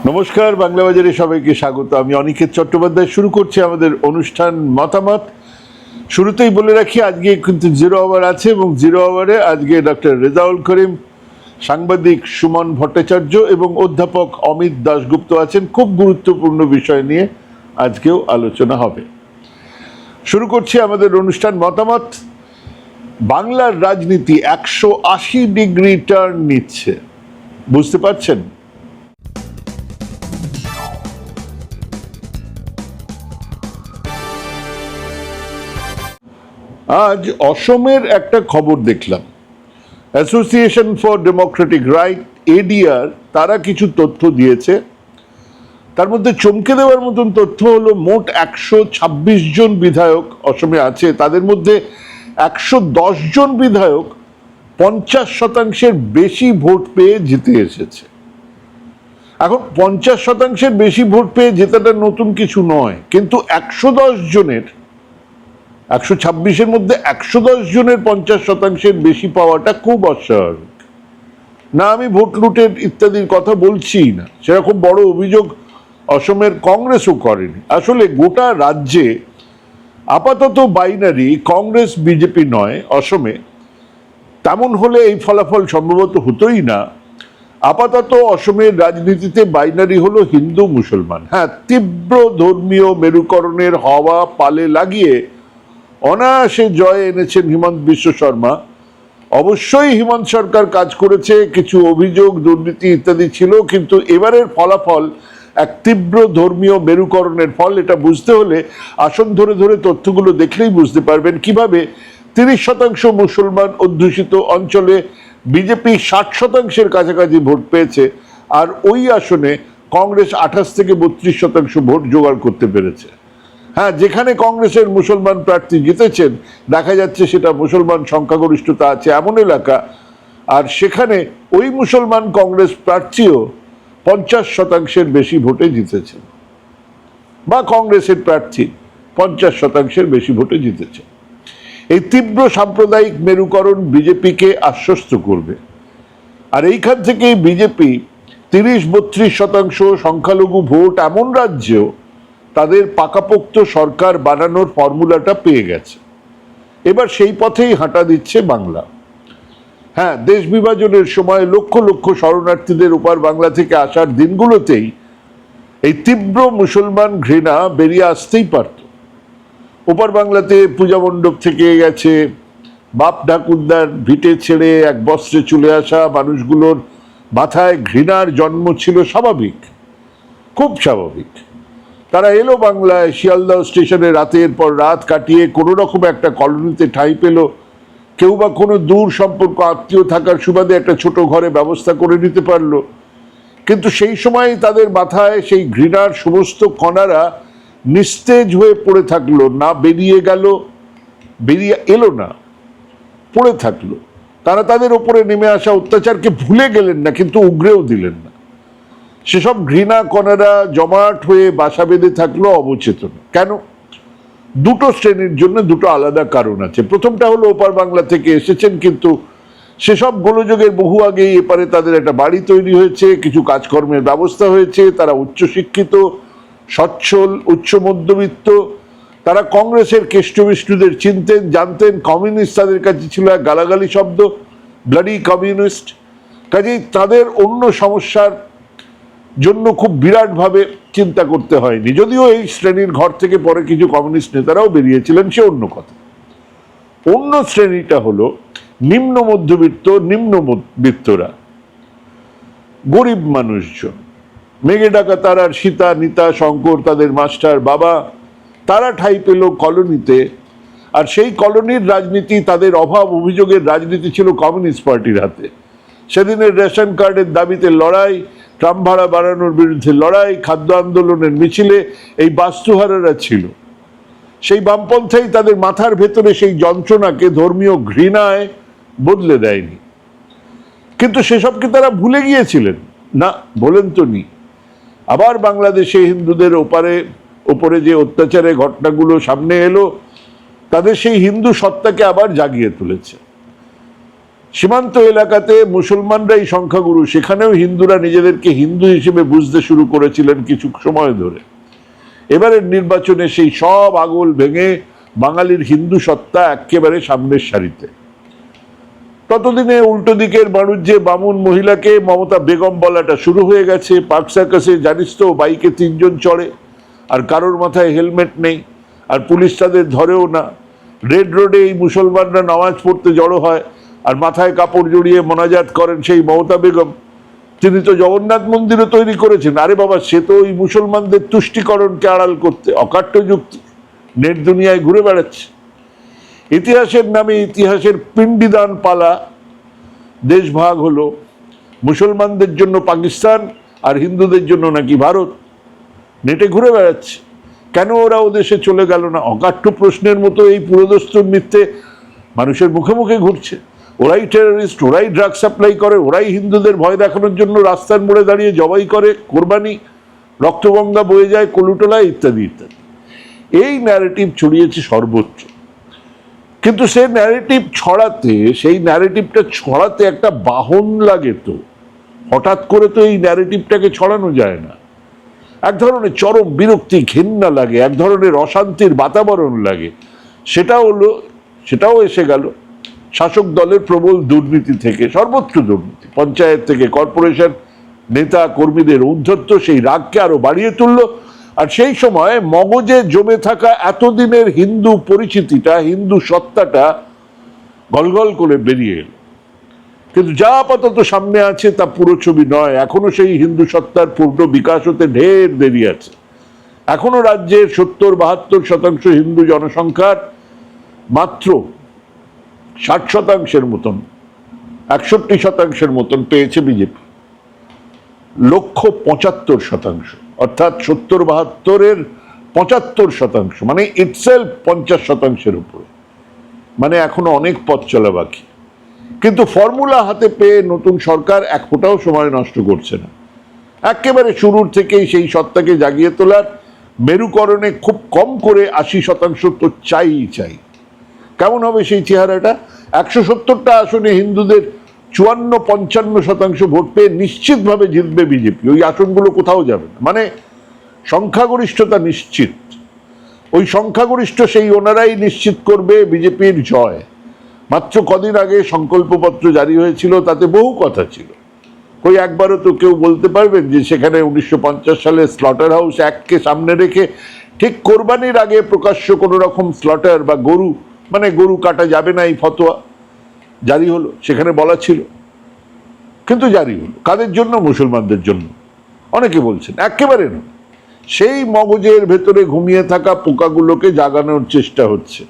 নমস্কার, বাংলা বাজারে সবাইকে স্বাগত। আমি অনিকেত চট্টোপাধ্যায়। শুরু করছি আমাদের অনুষ্ঠান মতামত। শুরুতেই বলে রাখি, আজকে কিন্তু জিরো আওয়ার আছে এবং জিরো আওয়ারে আজকে ডক্টর রেজাউল করিম, সাংবাদিক সুমন ভট্টাচার্য এবং অধ্যাপক অমিত দাশগুপ্ত আছেন। খুব গুরুত্বপূর্ণ বিষয় নিয়ে আজকেও আলোচনা হবে। শুরু করছি আমাদের অনুষ্ঠান মতামত। বাংলার রাজনীতি 180 ডিগ্রি টার্ন নিচ্ছে, বুঝতে পারছেন? আজ অসমের একটা খবর দেখলাম। Association for Democratic right, ADR, তারা কিছু তথ্য দিয়েছে। তার মধ্যে চমকে দেওয়ার মতন তথ্য হলো, মোট 126 জন বিধায়ক অসমে আছে। তাদের মধ্যে 110 জন বিধায়ক 50% বেশি ভোট পেয়ে জিতে এসেছে। এখন 50% বেশি ভোট পেয়ে জেতাটা নতুন কিছু নয়, কিন্তু 110 জনের 126-এর মধ্যে 110 জনের 50% বেশি পাওয়াটা খুব অস্বাভাবিক। না, আমি ভোট লুটের ইত্যাদির কথা বলছি না, সেরকম বড় অভিযোগ অসমের কংগ্রেসও করেনি। আসলে গোটা রাজ্যে আপাতত বাইনারি কংগ্রেস বিজেপি নয় অসমে। তেমন হলে এই ফলাফল সম্ভবত হতোই না। আপাতত অসমের রাজনীতিতে বাইনারি হলো হিন্দু মুসলমান। হ্যাঁ, তীব্র ধর্মীয় মেরুকরণের হাওয়া পালে লাগিয়ে অনায়াসে জয় এনেছেন হিমন্ত বিশ্ব শর্মা। অবশ্যই হিমন্ত সরকার কাজ করেছে, কিছু অভিযোগ দুর্নীতি ইত্যাদি ছিল, কিন্তু এবারের ফলাফল এক তীব্র ধর্মীয় মেরুকরণের ফল। এটা বুঝতে হলে আসন ধরে ধরে তথ্যগুলো দেখলেই বুঝতে পারবেন কিভাবে 30% মুসলমান অধ্যুষিত অঞ্চলে বিজেপি 60%-এর কাছাকাছি ভোট পেয়েছে, আর ওই আসনে কংগ্রেস 28 থেকে 32% ভোট জোগাড় করতে পেরেছে। হ্যাঁ, যেখানে কংগ্রেসের মুসলমান প্রার্থী জিতেছেন, দেখা যাচ্ছে সেটা মুসলমান সংখ্যাগরিষ্ঠতা আছে এমন এলাকা, আর সেখানে ওই মুসলমান কংগ্রেস প্রার্থীও 50%-এর বেশি ভোটে জিতেছেন, বা কংগ্রেসের প্রার্থী 50%-এর বেশি ভোটে জিতেছে। এই তীব্র সাম্প্রদায়িক মেরুকরণ বিজেপিকে আশ্বস্ত করবে, আর এইখান থেকেই বিজেপি 30-32% সংখ্যালঘু ভোট এমন রাজ্যেও তাদের পাকাপোক্ত সরকার বানানোর ফর্মুলাটা পেয়ে গেছে। এবার সেই পথেই হাঁটা দিচ্ছে বাংলা। হ্যাঁ, দেশ বিভাজনের সময় লক্ষ লক্ষ শরণার্থীদের ওপার বাংলা থেকে আসার দিনগুলোতেই এই তীব্র মুসলমান ঘৃণা বেরিয়ে আসতেই পারত। ওপার বাংলাতে পূজা মণ্ডপ থেকে গেছে, বাপ ঠাকুরদার ভিটে ছেড়ে এক বস্ত্রে চলে আসা মানুষগুলোর মাথায় ঘৃণার জন্ম ছিল স্বাভাবিক, খুব স্বাভাবিক। তারা এলো বাংলায়, শিয়ালদহ স্টেশনে রাতের পর রাত কাটিয়ে কোনো রকম একটা কলোনিতে ঠাঁই পেল। কেউ বা কোনো দূর সম্পর্ক আত্মীয় থাকার সুবাদে একটা ছোট ঘরে ব্যবস্থা করে নিতে পারলো। কিন্তু সেই সময় তাদের মাথায় সেই ঘৃণার সমস্ত কণারা নিস্তেজ হয়ে পড়ে থাকলো, না বেরিয়ে গেল, বেরিয়ে এলো না, পড়ে থাকলো। তারা তাদের ওপরে নেমে আসা অত্যাচারকে ভুলে গেলেন না, কিন্তু উগরেও দিলেন না। সেসব ঘৃণা কণারা জমাট হয়ে বাসা বেঁধে থাকলো অবচেতনে। কেন? দুটো শ্রেণীর জন্য দুটো আলাদা কারণ আছে। প্রথমটা হলো ওপার বাংলা থেকে এসেছেন, কিন্তু সেসব গোলযোগের বহু আগেই এপারে তাদের একটা বাড়ি তৈরি হয়েছে, কিছু কাজকর্মের ব্যবস্থা হয়েছে, তারা উচ্চশিক্ষিত, সচ্ছল, উচ্চ মধ্যবিত্ত। তারা কংগ্রেসের কেষ্টবিষ্টুদের চিনতেন, জানতেন। কমিউনিস্ট তাদের কাছে ছিল এক গালাগালি শব্দ, ব্লাডি কমিউনিস্ট। কাজেই তাদের অন্য সমস্যার জন্য খুব বিরাটভাবে চিন্তা করতে হয়নি, যদিও এই শ্রেণীর ঘর থেকে পরে কিছু কমিউনিস্ট নেতারাও বেরিয়েছিলেন, সে অন্য কথা। অন্য শ্রেণীটা হলো নিম্ন মধ্যবিত্ত, নিম্নবিত্তরা, গরিব মানুষজন। মেঘে ডাকা তারার সীতা, নিতা, শঙ্কর, তাদের মাস্টার বাবা, তারা ঠাঁই পেল কলোনিতে। আর সেই কলোনির রাজনীতি, তাদের অভাব অভিযোগের রাজনীতি ছিল কমিউনিস্ট পার্টির হাতে। সেদিনের রেশন কার্ডের দাবিতে লড়াই, ট্রাম ভাড়া বাড়ানোর বিরুদ্ধে লড়াই, খাদ্য আন্দোলনের মিছিলে এই বাস্তুহারারা ছিল। সেই বামপন্থাই তাদের মাথার ভেতরে সেই যন্ত্রণাকে ধর্মীয় ঘৃণায় বদলে দেয়নি। কিন্তু সেসবকে তারা ভুলে গিয়েছিলেন না? বলেন তো নি। আবার বাংলাদেশে হিন্দুদের ওপরে যে অত্যাচারের ঘটনাগুলো সামনে এলো, তাদের সেই হিন্দু সত্তাকে আবার জাগিয়ে তুলেছে। সীমান্ত এলাকাতে মুসলমানরাই সংখ্যাগুরু, সেখানেও হিন্দুরা নিজেদেরকে হিন্দু হিসেবে বুঝতে শুরু করেছিলেন কিছু সময় ধরে। এবারের নির্বাচনে সেই সব আগল ভেঙে বাঙালির হিন্দু সত্তা একেবারে সামনের সারিতে। ততদিনে উল্টো দিকের বাণিজ্যে বামুন মহিলাকে মমতা বেগম বলাটা শুরু হয়ে গেছে। পার্ক সার্কাসে জানিস তো বাইকে 3 জন চড়ে, আর কারোর মাথায় হেলমেট নেই, আর পুলিশ তাদের ধরেও না। রেড রোডে এই মুসলমানরা নামাজ পড়তে জড়ো হয়, আর মাথায় কাপড় জড়িয়ে মোনাজাত করেন সেই মমতা বেগম। তিনি তো জগন্নাথ মন্দিরও তৈরি করেছেন। আরে বাবা, সে তো ওই মুসলমানদের তুষ্টিকরণকে আড়াল করতে অকাট্য যুক্তি নেট দুনিয়ায় ঘুরে বেড়াচ্ছে। ইতিহাসের নামে ইতিহাসের পিণ্ডিদান পালা, দেশ ভাগ হলো, মুসলমানদের জন্য পাকিস্তান আর হিন্দুদের জন্য নাকি ভারত, নেটে ঘুরে বেড়াচ্ছে। কেন ওরা ও দেশে চলে গেল না? অকাট্য প্রশ্নের মতো এই পুরোদস্তুর মিথ্যে মানুষের মুখে মুখে ঘুরছে। ওরাই টেররিস্ট, ওরাই ড্রাগ সাপ্লাই করে, ওরাই হিন্দুদের ভয় দেখানোর জন্য রাস্তার মোড়ে দাঁড়িয়ে জবাই করে, কোরবানি, রক্তগঙ্গা বয়ে যায় কলুটোলা, ইত্যাদি ইত্যাদি। এই ন্যারেটিভ ছড়িয়েছে সর্বত্র। কিন্তু সেই ন্যারেটিভটা ছড়াতে একটা বাহন লাগে। তো হঠাৎ করে তো এই ন্যারেটিভটাকে ছড়ানো যায় না। এক ধরনের চরম বিরক্তি, ঘেন্না লাগে, এক ধরনের অশান্তির বাতাবরণ লাগে। সেটাও এসে গেল শাসক দলের প্রবল দুর্নীতি থেকে। সর্বত্র দুর্নীতি, পঞ্চায়েত থেকে কর্পোরেশন, নেতা কর্মীদের ঔদ্ধত্য সেই রাগকে আরো বাড়িয়ে তুলল। আর সেই সময় মগজে জমে থাকা এতদিনের হিন্দু পরিচিতিটা, হিন্দু সত্তাটা গলগল করে বেরিয়ে এলো। কিন্তু যা আপাতত সামনে আছে তা পুরো ছবি নয়। এখনো সেই হিন্দু সত্তার পূর্ণ বিকাশ হতে ঢের দেরি আছে। এখনো রাজ্যের 70-72% হিন্দু জনসংখ্যার মাত্র 60% মতন, 61% মতন পেয়েছে বিজেপি। লক্ষ্য 75%, অর্থাৎ 70-72-এর 75%, মানে ইটসেলফ 50%-এর উপরে। মানে এখনো অনেক পথ চলা বাকি। কিন্তু ফর্মুলা হাতে পেয়ে নতুন সরকার এক ফোঁটাও সময় নষ্ট করছে না। একেবারে শুরুর থেকেই সেই সত্তাকে জাগিয়ে তোলার মেরুকরণে খুব কম করে 80% তো চাই। কেমন হবে সেই চেহারাটা? 170টা আসনে হিন্দুদের 54-55% ভোট পেয়ে নিশ্চিতভাবে জিতবে বিজেপি। ওই আসনগুলো কোথাও যাবে না, মানে সংখ্যাগরিষ্ঠতা নিশ্চিত। ওই সংখ্যাগরিষ্ঠ সেই ওনারাই নিশ্চিত করবে বিজেপির জয়। মাত্র কদিন আগে সংকল্পপত্র জারি হয়েছিল, তাতে বহু কথা ছিল। ওই একবারও তো কেউ বলতে পারবেন যে সেখানে 1950 সালে স্লটার হাউস অ্যাক্টকে সামনে রেখে ঠিক কোরবানির আগে প্রকাশ্য কোনো রকম স্লটার বা গরু কাটা যাবে না, এই ফতোয়া জারি হলো? সেখানে বলা ছিল, কিন্তু জারি হলো কাদের জন্য? মুসলমানদের জন্য। অনেকে বলছেন একেবারে না, সেই মগজের ভেতরে ঘুমিয়ে থাকা পোকাগুলোকে জাগানোর চেষ্টা হচ্ছে।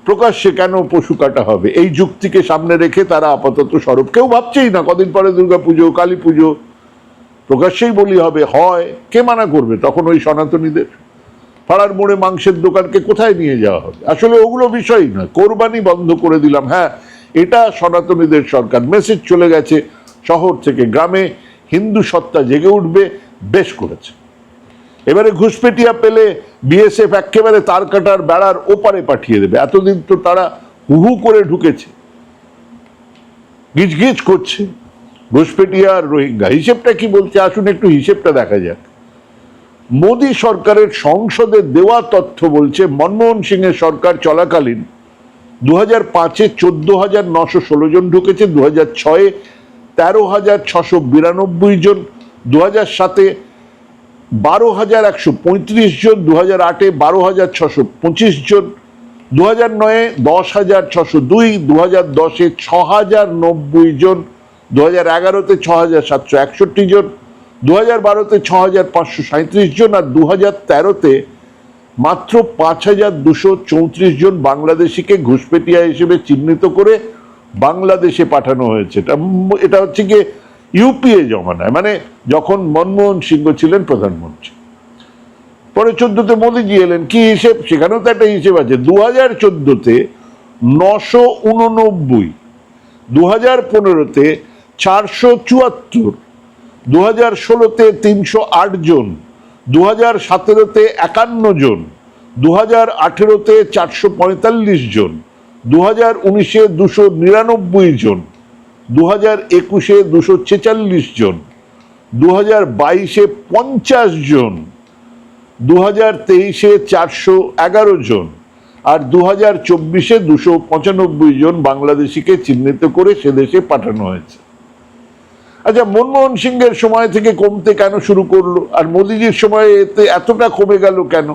প্রকাশ্যে কেন পশু কাটা হবে, এই যুক্তিকে সামনে রেখে তারা আপাতত সরব। কেউ ভাবছেই না কদিন পরে দুর্গাপুজো, কালী পুজো, প্রকাশ্যেই বলি হবে। হয় কে মানা করবে তখন? ওই সনাতনীদের পাড়ার মোড়ে মাংসের দোকানকে কোথায় নিয়ে যাওয়া হবে? আসলে ওগুলো বিষয় নয়। কোরবানি বন্ধ করে দিলাম, হ্যাঁ, এটা সনাতনীদের সরকার। মেসেজ চলে গেছে শহর থেকে গ্রামে, হিন্দু সত্তা জেগে উঠবে, বেশ করেছে। এবারে ঘুষপেটিয়া পেলে বিএসএফ একেবারে তার কাটার বেড়ার ওপারে পাঠিয়ে দেবে। এতদিন তো তারা হুহু করে ঢুকেছে, গিজগিজ করছে। ঘুষপেটিয়া আর রোহিঙ্গা হিসেবটা কি বলছে? আসুন একটু হিসেবটা দেখা যাক। মোদী সরকারের সংসদে দেওয়া তথ্য বলছে মনমোহন সিং এর সরকার চলাকালীন 2005-এ 14,916 জন ঢুকেছে, 2006-এ 13,692 জন, 2007-এ 12,135 জন, 2008-এ 12,625 জন, 2009-এ 10,602, 2010-এ 6,090 জন, 2011-তে 6,761 জন, 2012-তে 6,537 জন, আর 2013-তে মাত্র 5,234 জন বাংলাদেশিকে ঘুষপেটিয়া হিসেবে চিহ্নিত করে বাংলাদেশে পাঠানো হয়েছে। এটা হচ্ছে গিয়ে ইউপিএ জমানায়, মানে যখন মনমোহন সিংহ ছিলেন প্রধানমন্ত্রী। পরে 14-তে মোদীজি এলেন, কি হিসেব? সেখানেও তো একটা হিসেব আছে। 2014-তে 989, 2015-তে 474, 2016-তে 308 জন, 2017-তে 51 জন, 2018-তে 445 জন, 2019-এ 299 জন, 2021-এ 246 জন, 2022-এ 50 জন, 2023-এ 411 জন, আর 2024-এ 295 জন বাংলাদেশিকে চিহ্নিত করে সে দেশে পাঠানো হয়েছে। আচ্ছা, মনমোহন সিংয়ের সময় থেকে কমতে কেন শুরু করলো, আর মোদিজির সময় এতে এতটা কমে গেল কেন?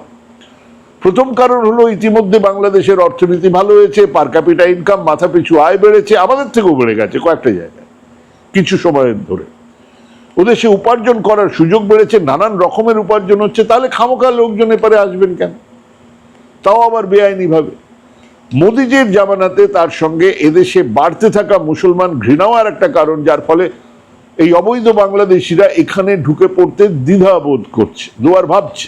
প্রথম কারণ হলো, ইতিমধ্যে বাংলাদেশের অর্থনীতি ভালো হয়েছে, পার ক্যাপিটা ইনকাম, মাথাপিছু আয় বেড়েছে, আমাদের থেকেও বেড়ে গেছে কয়েকটা জায়গায় কিছু সময়ের ধরে। ওদের সে উপার্জন করার সুযোগ বেড়েছে, নানান রকমের উপার্জন হচ্ছে, তাহলে খামোখা লোকজন এপারে আসবেন কেন, তাও আবার বেআইনি ভাবে? মোদিজির জামানাতে তার সঙ্গে এদেশে বাড়তে থাকা মুসলমান ঘৃণাও আর একটা কারণ, যার ফলে এই অবৈধ বাংলাদেশিরা এখানে ঢুকে পড়তে দ্বিধাবোধ করছে, দুবার ভাবছে,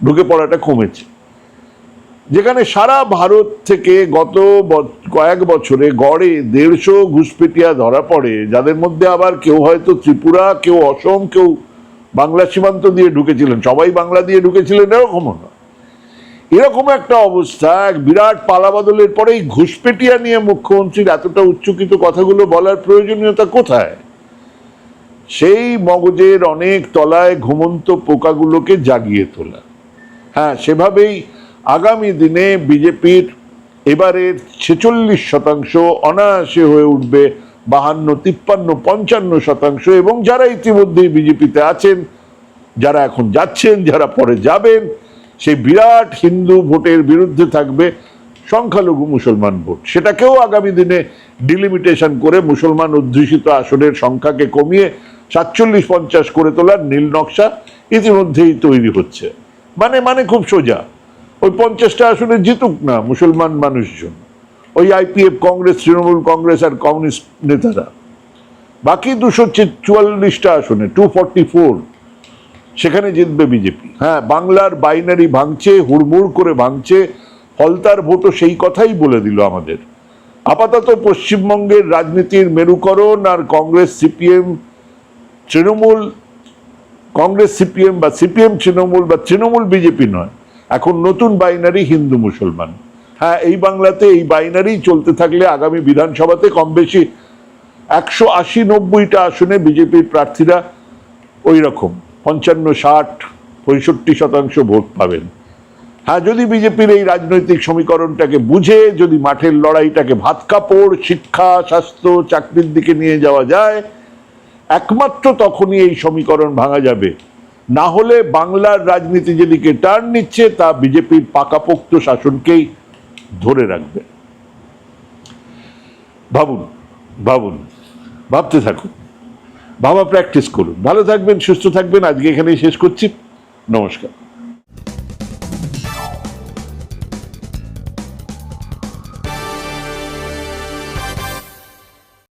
ঢুকে পড়াটা কমেছে। যেখানে সারা ভারত থেকে গত কয়েক বছরে গড়ে 150 ঘুষপেটিয়া ধরা পড়ে, যাদের মধ্যে আবার কেউ হয়তো ত্রিপুরা, কেউ অসম, কেউ বাংলা সীমান্ত দিয়ে ঢুকেছিলেন, সবাই বাংলা দিয়ে ঢুকেছিলেন এরকমও না। এরকম একটা অবস্থা, এক বিরাট পালাবদলের পরে এই ঘুষপেটিয়া নিয়ে মুখ্যমন্ত্রীর এতটা উচ্চকিত কথাগুলো বলার প্রয়োজনীয়তা কোথায়? সেই মগজের অনেক তলায় ঘুমন্ত পোকাগুলোকে জাগিয়ে তোলা। হ্যাঁ, সেভাবেই আগামী দিনে বিজেপির এবারের 46% অনায়াসে হয়ে উঠবে 52, 53, 55%, এবং যারা ইতিমধ্যেই বিজেপিতে আছেন, যারা এখন যাচ্ছেন, যারা পরে যাবেন, সেই বিরাট হিন্দু ভোটের বিরুদ্ধে থাকবে সংখ্যালঘু মুসলমান ভোট। সেটাকেও আগামী দিনে ডিলিমিটেশন করে মুসলমান অধ্যুষিত আসনের সংখ্যাকে কমিয়ে 47-50 করে তোলার নীল নকশা ইতিমধ্যেই তৈরি হচ্ছে। মানে খুব সোজা, ওই 50টা আসনে জিতুক না মুসলমান মানুষজন, ওই আইপিএফ, কংগ্রেস, তৃণমূল কংগ্রেস আর কমিউনিস্ট নেতারা। বাকি 244টা আসনে, 244, সেখানে জিতবে বিজেপি। হ্যাঁ, বাংলার বাইনারি ভাঙছে, হুড়মুড় করে ভাঙছে, ফলতার ভোটও সেই কথাই বলে দিল আমাদের। আপাতত পশ্চিমবঙ্গের রাজনীতির মেরুকরণ আর কংগ্রেস সিপিএম তৃণমূল, কংগ্রেস সিপিএম বা সিপিএম তৃণমূল বা তৃণমূল বিজেপি নয়, এখন নতুন বাইনারি হিন্দু মুসলমান। হ্যাঁ, এই বাংলাতে এই বাইনারি চলতে থাকলে আগামী বিধানসভাতে কম বেশি 180-90টা আসনে বিজেপির প্রার্থীরা ওই রকম 55, 60, 65% ভোট পাবেন। হ্যাঁ, যদি বিজেপির এই রাজনৈতিক সমীকরণটাকে বুঝে, যদি মাঠের লড়াইটাকে ভাত কাপড়, শিক্ষা, স্বাস্থ্য, চাকরির দিকে নিয়ে যাওয়া যায়, একমাত্র তখনই এই সমীকরণ ভাঙা যাবে। না হলে বাংলার রাজনীতি যেদিকে টার্ন নিচ্ছে, তা বিজেপির পাকাপোক্ত শাসনকেই ধরে রাখবে। ভাবুন, ভাবুন, ভাবতে থাকুন, ভাবা প্র্যাকটিস করুন। ভালো থাকবেন, সুস্থ থাকবেন। আজকে এখানেই শেষ করছি। নমস্কার।